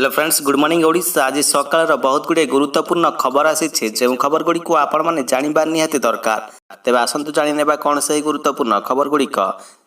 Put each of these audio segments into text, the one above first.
Hello friends, good morning Odisha. आज सकाळ बहुत गुड़े गुरुत्वपूर्ण खबर आसी जो खबर गुड़ी को आपण मैंने जानवा निहाती दरकार। तेज आसतु जाने कौन से गुरुत्वपूर्ण खबर गुड़िक।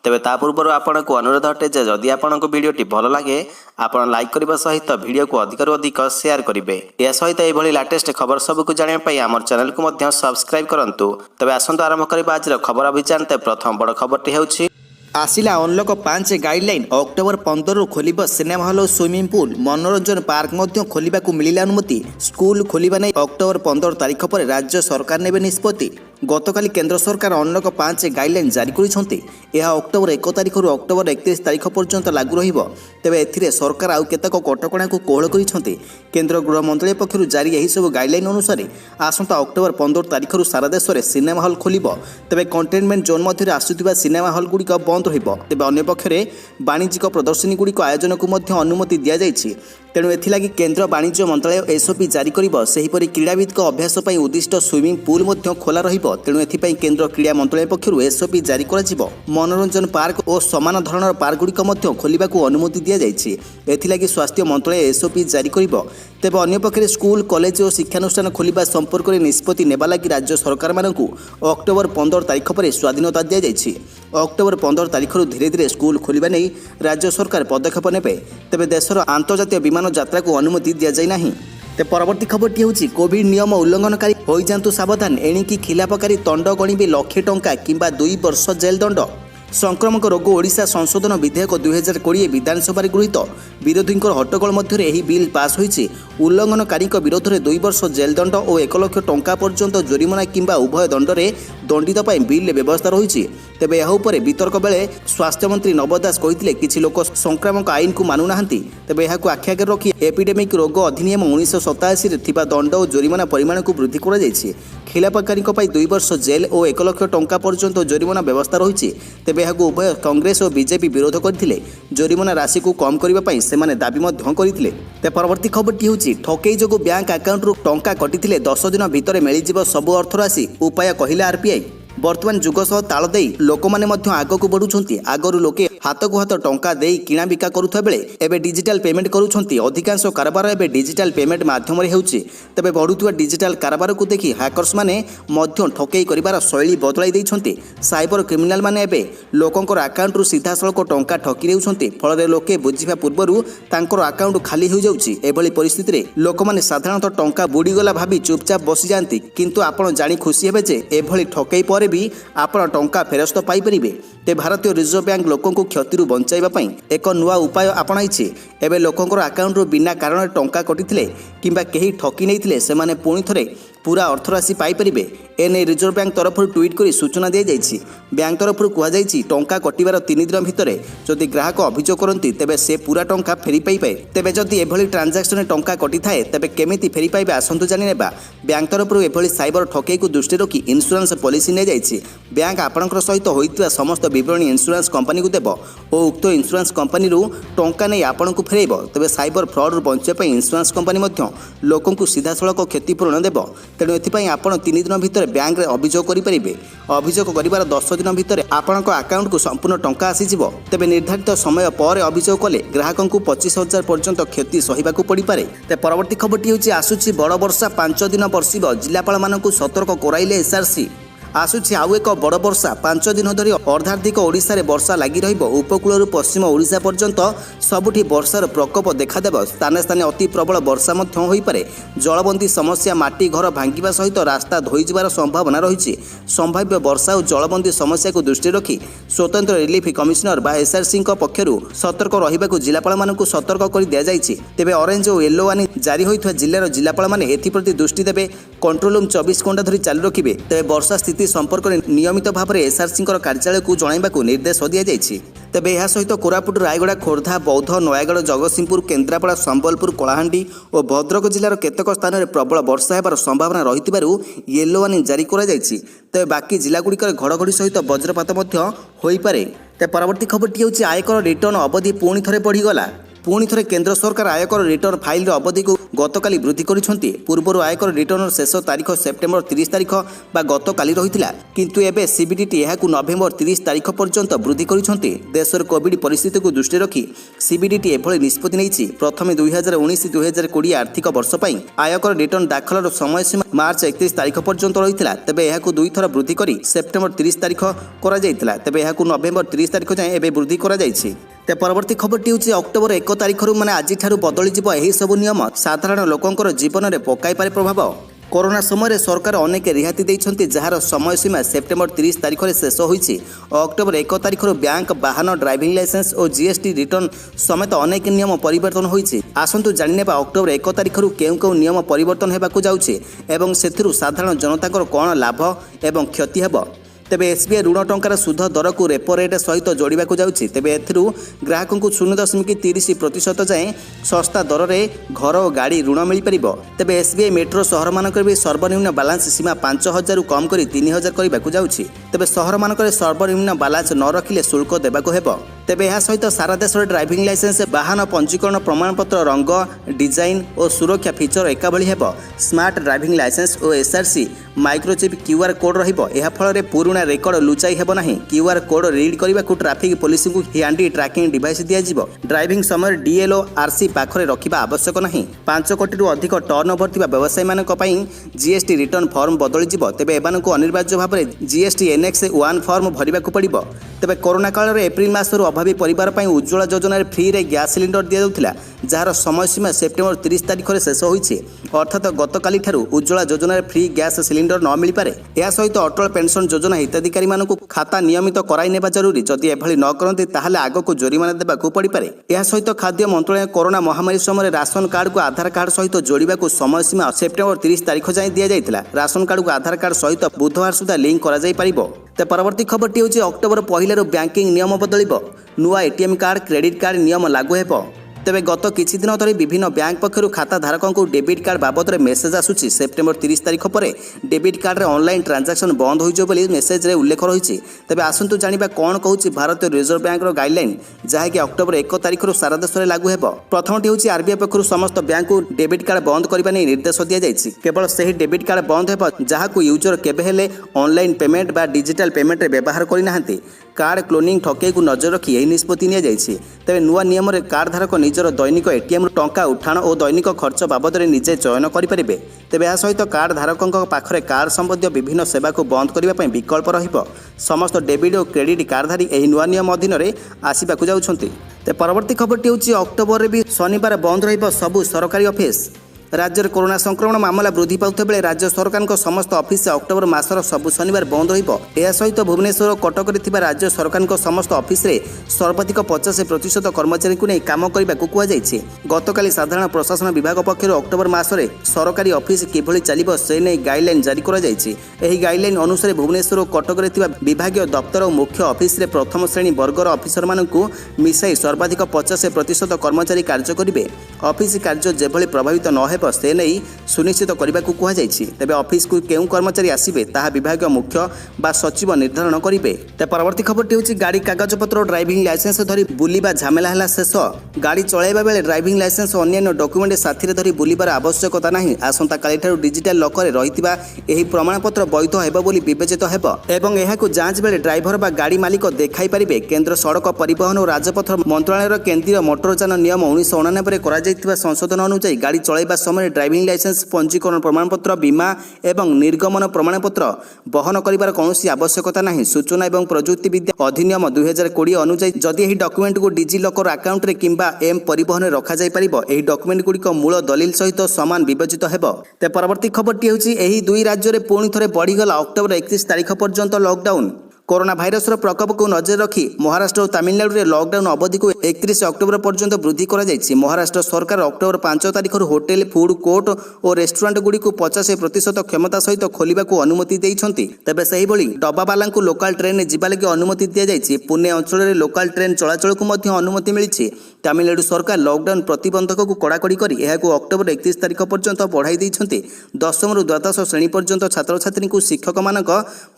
तेज ता पूर्व आपन को अनुरोध अटे जदि आपन को वीडियोटी भल लगे आपन लाइक करने सहित वीडियो को अधिक अधिक शेयर करेंगे। यह सहित यह लेटेस्ट खबर सबको जानापी आम चैनल को सब्सक्राइब करूँ। तेज आसतु आरंभ करवा आज खबर अभियान। प्रथम बड़ खबरटी होउछि आसिला अनलक 5 गाइडलाइन अक्टोबर 15 खोलिब सिनेमा हॉल और स्विमिंग पूल मनोरंजन पार्क मध्य खोलिबा को मिलिला अनुमति। स्कूल खोलिबा नै अक्टोबर 15 तारिख पर राज्य सरकार नेबे निष्पत्ति। गतकाली केंद्र सरकार अनलक 5 गाइडलाइन जारी करिसंते। यह अक्टोबर 1 तारिख रु अक्टोबर 31 तारिख पर्यंत लागू रहिबो। तेबे एथिरे सरकार आउ केतक कटकणा को कोहल करिसंते। केंद्र गृह मंत्रालय पक्षरु जारी एही सब गाइडलाइन अनुसार आसंता अक्टोबर 15 तारिख रु सारा देश में सिनेमा हॉल खोलिबो। तेबे कंटेनमेंट जोन मध्य आसुथिबा सिनेमा हॉल गुड़िक बंद रहिबो। तेबे अन्य पक्षरे वाणिज्यिक प्रदर्शनी गुड़िक आयोजन को मध्य अनुमति दिया जायछि। तेणु एथिलागि केंद्र वाणिज्य मंत्रालय एसओपी जारी करिबो। सेहिपरि क्रीड़ाविद अभ्यास पई उद्दिष्ट स्विमिंग पूल मध्य खोला रहिबो। तेणु एथिपई केंद्र क्रीड़ा मंत्रालय पक्षरु एसओपी जारी कराजिबो। मनोरंजन पार्क और समान धरणर पार्क गुड़िक मध्य खोलिबाकू अनुमति दिया जायछि। एथिलागि स्वास्थ्य मंत्रालय एसओपी जारी करिबो। तेबे अन्य पक्षरे स्कूल कॉलेज और शिक्षानुष्ठान खोलिबा संपर्क में निष्पत्ति नेबा लागि राज्य सरकार मानकू अक्टोबर 15 तारिख पर स्वाधीनता दिया जायछि। अक्टोबर 15 तारिख रु धीरे धीरे स्कूल खोलिबा नै राज्य सरकार पदक्षेप नेबे। तेबे देशर आंतर्जातीय विमान यात्रा को अनुमति दिया जाय नाही। ते परवर्ती खबरटी होछि कोविड नियम उल्लंघनकारी होई जांतु सावधान। एणिकी खिलापकारी दंड गणिबे लाख टंका किंबा 2 वर्ष जेल दंड। संक्रमक रोग ओडिशा संशोधन विधेयक 2020 विधानसभा गृहीत विरोधी हट्टगोल मध्य एही बिल पास होईछि। उल्लंघनकारी विरोध में 2 वर्ष जेल दंड और 1 लाख टंका पर्यंत जोरिमाना किंबा उभय दंडरे दंडित पर बिल व्यवस्था रही। तेबे यह उपर वितर्क बेले स्वास्थ्य मंत्री नव दास कहिथिले किछि लोक संक्रामक आईन को मानु नाहंती। तेबे यहाकू आखि आगे रखी एपिडेमिक रोग अधिनियम 1987 रे थिबा दंड और जोरिमाना परिमाण को वृद्धि करा जायछि। खिलापकारी 2 वर्ष जेल और 1 लाख टंका पर्यंत जोरिमाना व्यवस्था रही। तेबे यहाकू उभय कांग्रेस और बीजेपी विरोध करथिले। जोरिमाना राशि को कम करबा पई सेमाने दाबी मध्य करथिले। ते परवर्ती खबरटी होछि ठकेई जोगु बैंक अकाउंट रु टंका कटिथिले 10 दिन भितर मिलिजिबो सब अर्थ राशि उपाय कहिला आरपीआई। वर्तमान जुग सह ताल देई लोक माने मध्य आगकू बढ़ुछंती। आगरु लोके हाथ को हाथ टंका देई किणा बिका करुथा बेले एबे डिजिटल पेमेंट करुछंती। अधिकांश कारबार एबे डिजिटल पेमेंट माध्यम रे हेउची। तबे बढ़ुथुवा डिजिटल कारबार को देखि हैकर्स माने मध्य ठकेई करिवार शैली बदलाई दैछंती। साइबर क्रिमिनल माने एबे लोकंकर अकाउंट रु सीधा सळक टंका ठकी देउछंती। फल रे लोके बुझिबा पूर्वरु तांकर अकाउंट खाली हो जाउची। एभली परिस्थिति रे लोक माने साधारणतः टंका बुडी गला भाबी चुपचाप बसी जानती। किंतु आपण जानि खुशी हेबे जे एभली ठकेई पर भी आपण टंका फेरस्त पाई परिबे। ते भारतीय रिजर्व बैंक लोकों को क्षति बचाइबा पई एक नुआ उपाय आपणाइछि। एबे लोकंकर अकाउंट रु बिना कारण टंका कटिथिले किंबा केही ठकी नैथिले सेमाने पुणी थरे पूरा अर्थराशि पाई परिबे। एने रिजर्व बैंक तरफ ट्वीट करी सूचना दिया जायछि। बैंक तरफ कह जायछि टंका कटिबार 3 दिन भितर जदि ग्राहक अभियोग करती तेबे से पूरा टंका फेरी पाइबे। तेबे जदि एभली ट्रांजैक्शन टंका कटि थाए तेबे केमिति फेरी पाइबे आसंतु जानि नेबा। बैंक तरफ एभली साइबर ठकेई को दृष्टि रखी इंश्योरेंस पॉलिसी नै जायछि। बैंक आपणकर सहित होइतिबा समस्त विवरणी इंश्योरेंस कंपनी को देबो और उक्त इंश्योरेंस कंपनी रु टंका नै आपण को फेरेइबो। तेबे साइबर फ्रॉड रु बंचिया पई इंश्योरेंस कंपनी मध्य लोकन को सीधा सळक क्षतिपूरण देबो। तेणु एथिपई आपण 3 दिन भितर बैंक रे अभियोग करि परिबे। अभियोग करिवार 10 दिन भितर आपणक अकाउंट को संपूर्ण टंका आसीजिवो। तेबे निर्धारित समय पर अभियोग कले ग्राहकन को 25,000 पर्यंत क्षति सहिबाकू पड़ी पारे। ते परवर्ती खबरटी होछि आसुछि बड़ वर्षा 5 दिन बरसिबो। जिलापाल मानकू सतर्क कराइले एसआरसी। आसुछि आउ एक बड़ वर्षा 5 दिन धरी अर्धाधिक ओडिशा रे वर्षा लागि रहिबो। उपकूल पश्चिम ओडिशा पर्यंत सबुठी वर्षार प्रकोप देखादेव। स्थाने स्थाने अति प्रबल वर्षा मध्य होई पारे। जलबंदी समस्या माटी घर भांगिबा सहित रास्ता धोई जिबार संभावना रहिछि। संभाव्य वर्षा और जलबंदी समस्या को दृष्टि रखी स्वतंत्र रिलीफ कमिशनर बा एसआरसी पक्षरु सतर्क रहिबाकू जिलापाल मानकू सतर्क कर दिया जायछि। तेबे ऑरेंज और येलो वार्निंग जारी होइथवा जिल्लार जिलापाल माने एथि प्रति दृष्टि देबे। कंट्रोल रूम 24 घंटा धरी चालू रखिबे। तेबे वर्षा स्थिति संपर्क में नियमित भाव में एसआरसी कार्यालय को जणाइबाकू निर्देश दिया जायछि। तेबे यह सहित कोरापुट रायगड़ा खोर्धा बौद्ध नयागढ़ जगतसिंहपुर केन्द्रापड़ा संबलपुर कलाहांडी और भद्रक जिलार केतक स्थान में प्रबल वर्षा होबार संभावना रहितिबारु येलो वार्निंग जारी करा जायछि। तेबे बाकी जिलागुड़िकर घड़घड़ी सहित वज्रपात मध्य होई पारे। ते परवर्ती खबरटी होछि आयकर रिटर्न अवधि पुणी थरे बढ़ीगला। पुणी थे केन्द्र सरकार आयकर रिटर्न फाइल अवधि को गतकाली वृद्धि करिसेंति। पूर्व आयकर रिटर्न शेष तारीख सेप्टेम्बर 30 तारीख बा गतकाली रहिथिला, किंतु एबे सीबीडीटी एहाकु नवेम्बर 30 तारीख पर्यंत वृद्धि करिसेंति। देशर कोविड परिस्थिति को दृष्टि रखी सीबीडीटी एभली निष्पत्ति नेइछि। प्रथमे 2019-2020 आर्थिक वर्ष पई आयकर रिटर्न दाखलर समय सीमा मार्च 31 तारीख पर्यंत रहिथिला। तेबे एहाकु दुई थर वृद्धि करी सेप्टेम्बर 30 तारीख करा जायतिला। तेबे एहाकु नवेम्बर 30 तारीख जाए एबे वृद्धि करा जायछि। ते परवर्ती खबरटी होछि अक्टोबर 1 तारीख माने आज ठारू बदली जिवो एही सब नियम साधारण लोकंकर जीवन में पकाई पारे प्रभाव। कोरोना समय सरकार अनेक रिहाती देइछन्ति, जार समय सीमा सेप्टेम्बर 30 तारीख रे शेष होइछि। अक्टोबर 1 तारीख बैंक, वाहन, ड्राइविंग लाइसेंस और जीएसटी रिटर्न समेत अनेक नियम परिवर्तन होइछि। आसंतु जानिनेबा अक्टोबर 1 तारीख केउ नियम परिवर्तन हेबाकु जाउछि एवं सेथिरु साधारण जनताकर कोन लाभ एवं क्षति हेबो। तेबे एसबीआई ऋण टंकार सुध दर को रेपो रेट सहित जोड़ा जाउछि। तेबे एथिरु ग्राहकों को 0.30% जाए सस्ता दर रे घर और गाड़ी ऋण मिल परिबो। तेबे एसबीआई मेट्रो सहर मानकर भी सर्वनिम्न बालांस सीमा 5000 कम करी 3000 करबाकू जाउछि। तेबे सहर मानकर सर्वनिम्न बालांस न रखिले शुल्क देबाकू हेबो। तेबे यह सहित सारा देश में ड्राइविंग लाइसेंस, वाहन पंजीकरण प्रमाणपत्र, रंग, डिजाइन और सुरक्षा फीचर एका भली हेबो। स्मार्ट ड्राइविंग लाइसेंस और एसआरसी माइक्रोचिप क्यूआर कोड रहिबो। एहा फल पुराना रेकर्ड लुचाई हेबो नाही। क्यूआर कोड रीड करने को ट्रैफिक पुलिस को हैंडी ट्रैकिंग डिवाइस दियाजिबो। ड्राइविंग समय डीएलओ आरसी पाखरे रखिबा आवश्यक नाही। 5 कोटी अधिक टर्नओवर थिबा व्यवसायी मानक पई जीएसटी रिटर्न फॉर्म बदली जिवो। तेबे एबानकु अनिवार्य भाव में जीएसटी एनएक्स 1 फॉर्म भरिबाकू पड़िबो। तेबे कोरोना काल रे एप्रिल मासरु अभावी परिवार पई उज्ज्वला योजना फ्री रे गैस सिलिंडर दिया जाउथिला, जार समय सीमा सेप्टेम्बर 30 तारीख रे शेष होइछि। अर्थात गतकाली ठारू उज्ज्वला योजना फ्री गैस सिलिंडर न मिल पारे। या सहित अटल पेंशन योजना हिताधिकारी मानकु खाता नियमित कराई नेबा जरूरी। जदि एभली न करन्ति ताहाले आगको जोरिमाना देबाकू पड़ी पारे। या सहित खाद्य मंत्रालय कोरोना महामारी समय राशन कार्ड को आधार कार्ड सहित जोड़िबाकू समय सीमा सेप्टेम्बर 30 तारीख जाए दिया जाइतिला। राशन कार्ड को आधार कार्ड सहित बुधवार सुधा लिंक करा जाई परिबो। ते परवर्ती खबरटी होछि अक्टोबर 1 रु बैंकिंग नियम बदलिबो। नुआ एटीएम कार्ड, क्रेडिट कार्ड नियम लागू हेबो। तेबे गत किछि दिन धरि विभिन्न बैंक पक्षरु खाता धारकों को डेबिट कार्ड बाबद रे मेसेज आसुछि। सेप्टेम्बर 30 तारीख पर डेबिट कार्ड रे ऑनलाइन ट्रांजैक्शन बंद होइजो बोली मेसेज रे उल्लेख रहिछि। तेबे आसंतु जानिबा कोन कहूछि भारतीय रिजर्व बैंक रो गाइडलाइन, जहा कि अक्टोबर 1 तारीख रु सारा देश रे लागू हेबो। प्रथमटी होछि आरबीआई पक्षरु समस्त बैंक को डेबिट कार्ड बंद करबा नै निर्देश दिया जाइछि। केवल सही डेबिट कार्ड बंद हेबो जहा को यूजर केबे हेले ऑनलाइन पेमेंट बा डिजिटल पेमेंट रे व्यवहार करि नाहंती। कार्ड क्लोनिंग ठकेई को नजर रखी यही निष्पत्ति निया जाइछि। तेबे नुआ नियम रे कार्ड धारक निजर दैनिक एटीएम टंका उठाण और दैनिक खर्च बाबद रे निजे चयन करि परिबे। तेबे या सहित कार्ड धारकों पाखरे कार्ड संबंधी विभिन्न सेवा को बंद करबा पई विकल्प रहिबो। समस्त डेबिट और क्रेडिट कार्डधारी एही नुआ नियम अधीन रे आसीबाकू जाउछन्ति। ते परवर्ती खबरटी होछि अक्टोबर रे भी शनिवार बंद रहिबो सबु सरकारी ऑफिस। राज्य में कोरोना संक्रमण मामला वृद्धि पाउथ बेले राज्य सरकार समस्त ऑफिस अक्टोबर मासर सबु शनिवार बंद रहिबो। एहा सहित भुवनेश्वर कटक रे थिबा राज्य सरकार समस्त ऑफिस रे सर्वाधिक 50% कर्मचारी को नहीं काम करने को कहुଯାଇଛି। गतकाली साधारण प्रशासन विभाग पक्षर अक्टोबर मासरे सरकारी ऑफिस किभଳି चलिबो से नहीं गाइडलाइन जारी करा जायछि। एही गाइडलाइन अनुसार भुवनेश्वर कटक रे थिबा विभागीय दफ्तर और मुख्य ऑफिस रे प्रथम श्रेणी वर्गर ऑफिसर मानकु मिसाई सर्वाधिक 50% कर्मचारी कार्य करिवे। ऑफिस कार्य जेभଳି प्रभावित न से नहीं सुनिश्चित करने को कहुଯାଇଛି। तेबे ऑफिस को केउ कर्मचारी आसिबे ताहा विभागीय मुख्य बा सचिव निर्धारण करिवे। ते परवर्ती खबरटी होछि गाड़ी कागजपत्र ड्राइविंग लाइसेंस धरी बुलिबा झमेला हला शेष। गाड़ी चलाइबा बेले ड्राइविंग लाइसेंस अन्य डॉक्यूमेंट साथी धरी बुलिबार आवश्यकता नाही। आसंता काली ठारू डिजिटल लॉकर रे रहितिबा एही प्रमाणपत्र वैध हेबो बोली विवेचित हेबो एवं एहाकु जांच बेले ड्राइवर बा गाड़ी मालिक देखाई परिबे। केंद्र सड़क परिवहन और राजपथ मंत्रालय केंद्रीय मोटरयान नियम 1999 रे करा जायतिबा संशोधन अनुसार गाड़ी चलाइबा समय ड्राइविंग लाइसेंस, पंजीकरण प्रमाणपत्र, बीमा एवं निर्गमन प्रमाणपत्र बहन करिबार कौनसी आवश्यकता नहीं। सूचना एवं प्रजुक्ति विद्या अधिनियम 2020 अनुसार जदि एही डॉक्यूमेंट को डिजी लॉकर अकाउंट रे किंबा एम परिवहन रे रखा जाय परिबो, एही डॉक्यूमेंट गुड़िक मूल दलिल सहित समान विवेचित हेबो। ते परवर्ती खबरटी होछि एही दुई राज्य रे पुणी थरे बढ़ीगला अक्टोबर 31 तारीख पर्यंत लॉकडाउन। कोरोना भाइरस प्रकोप को नजर रखी महाराष्ट्र और तमिलनाडु रे लॉकडाउन अवधि को 31 अक्टोबर पर्यंत वृद्धि करा जायछि। महाराष्ट्र सरकार अक्टोबर 5 तारीख होटेल, फूड कोर्ट और रेस्टोरेंट गुड़ी को 50% क्षमता सहित खोलिबा को अनुमति देइछन्ति। तबे सही भली डब्बावाला को लोकल ट्रेन जीवा लगी अनुमति दिया जायछि। पुणे अंचल रे लोकल ट्रेन चलाचल को मध्य अनुमति मिलिछि। ତାମିଲନାଡୁ ସରକାର ଲକଡାଉନ ପ୍ରତିବନ୍ଧକକୁ କଡ଼ାକଡ଼ି କରି ଏହାକୁ ଅକ୍ଟୋବର 31 ତାରିଖ ପର୍ଯ୍ୟନ୍ତ ବଢ଼ାଇ ଦେଇଛନ୍ତି। ଦଶମରୁ ଦ୍ୱାଦଶ ଶ୍ରେଣୀ ପର୍ଯ୍ୟନ୍ତ ଛାତ୍ରଛାତ୍ରୀଙ୍କୁ ଶିକ୍ଷକମାନଙ୍କ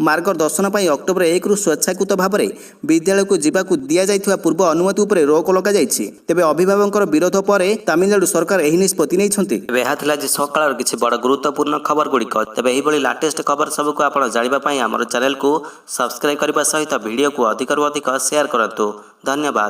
ମାର୍ଗଦର୍ଶନ ପାଇଁ ଅକ୍ଟୋବର 1ରୁ ସ୍ୱେଚ୍ଛାକୃତ ଭାବରେ ବିଦ୍ୟାଳୟକୁ ଯିବାକୁ ଦିଆଯାଇଥିବା ପୂର୍ବ ଅନୁମତି ଉପରେ ରୋକ ଲଗାଯାଇଛି। ତେବେ ଅଭିଭାବକଙ୍କର ବିରୋଧ ପରେ ତାମିଲନାଡୁ ସରକାର ଏହି ନିଷ୍ପତ୍ତି ନେଇଛନ୍ତି। ତେବେ ଏହା ଥିଲା ଆଜି ସକାଳର କିଛି ବଡ଼ ଗୁରୁତ୍ୱପୂର୍ଣ୍ଣ ଖବର ଗୁଡ଼ିକ। ତେବେ ଏହିଭଳି ଲାଟେଷ୍ଟ ଖବର ସବୁକୁ ଆପଣ ଜାଣିବା ପାଇଁ ଆମର ଚ୍ୟାନେଲକୁ ସବସ୍କ୍ରାଇବ୍ କରିବା ସହିତ ଭିଡ଼ିଓକୁ ଅଧିକରୁ ଅଧିକ ସେୟାର କରନ୍ତୁ। ଧନ୍ୟବାଦ।